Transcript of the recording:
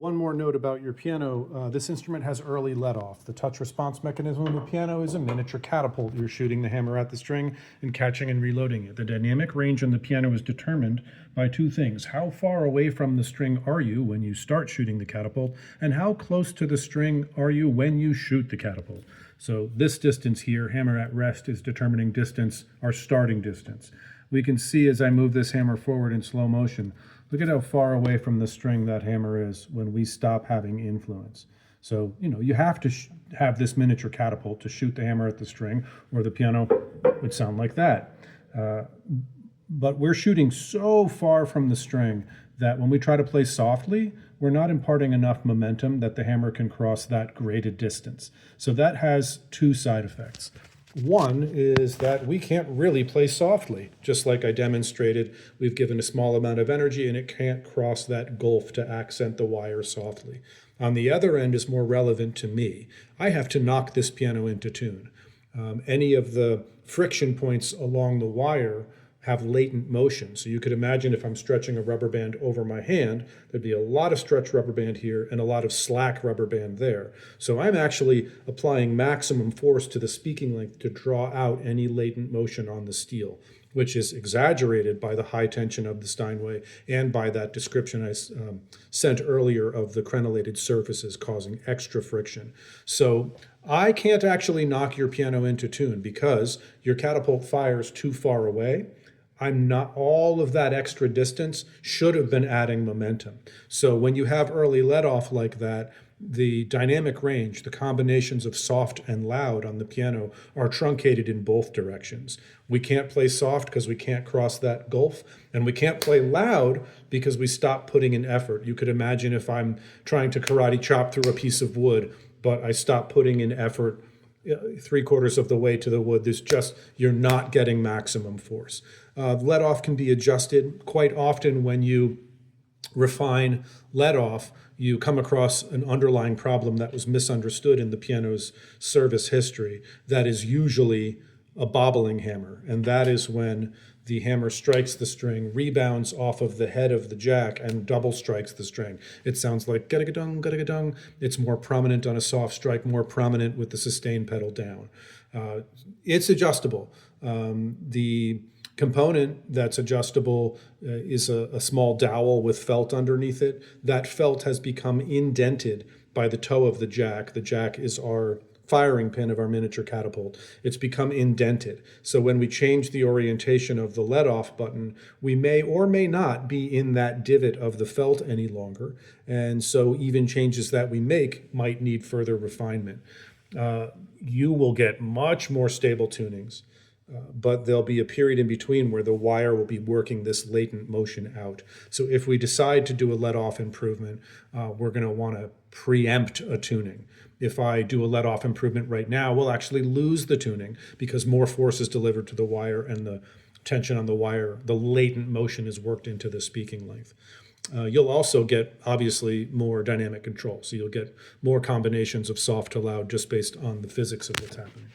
One more note about your piano. This instrument has early let-off. The touch response mechanism of the piano is a miniature catapult. You're shooting the hammer at the string and catching and reloading it. The dynamic range on the piano is determined by two things. How far away from the string are you when you start shooting the catapult, and how close to the string are you when you shoot the catapult? So this distance here, hammer at rest, is determining distance, our starting distance. We can see as I move this hammer forward in slow motion, look at how far away from the string that hammer is when we stop having influence. So, you have to have this miniature catapult to shoot the hammer at the string, or the piano would sound like that. But we're shooting so far from the string that when we try to play softly, we're not imparting enough momentum that the hammer can cross that graded distance. So that has two side effects. One is that we can't really play softly. Just like I demonstrated, we've given a small amount of energy and it can't cross that gulf to accent the wire softly. On the other end is more relevant to me. I have to knock this piano into tune. Any of the friction points along the wire have latent motion. So you could imagine if I'm stretching a rubber band over my hand, there'd be a lot of stretch rubber band here and a lot of slack rubber band there. So I'm actually applying maximum force to the speaking length to draw out any latent motion on the steel, which is exaggerated by the high tension of the Steinway and by that description I sent earlier of the crenellated surfaces causing extra friction. So I can't actually knock your piano into tune because your catapult fires too far away. All of that extra distance should have been adding momentum. So when you have early let-off like that, the dynamic range, the combinations of soft and loud on the piano are truncated in both directions. We can't play soft because we can't cross that gulf, and we can't play loud because we stop putting in effort. You could imagine if I'm trying to karate chop through a piece of wood, but I stop putting in effort 3/4 of the way to the wood, you're not getting maximum force. Let-off can be adjusted. Quite often when you refine let-off, you come across an underlying problem that was misunderstood in the piano's service history. That is usually a bobbling hammer, and that is when the hammer strikes the string, rebounds off of the head of the jack, and double strikes the string. It sounds like ga-da-ga-dung, ga-da-ga-dung. It's more prominent on a soft strike, more prominent with the sustain pedal down. It's adjustable. The component that's adjustable is a small dowel with felt underneath it. That felt has become indented by the toe of the jack. The jack is our firing pin of our miniature catapult. It's become indented. So when we change the orientation of the let-off button, we may or may not be in that divot of the felt any longer. And so even changes that we make might need further refinement. You will get much more stable tunings, but there'll be a period in between where the wire will be working this latent motion out. So if we decide to do a let-off improvement, we're going to want to preempt a tuning. If I do a let-off improvement right now, we'll actually lose the tuning because more force is delivered to the wire and the tension on the wire, the latent motion is worked into the speaking length. You'll also get, obviously, more dynamic control. So you'll get more combinations of soft to loud just based on the physics of what's happening.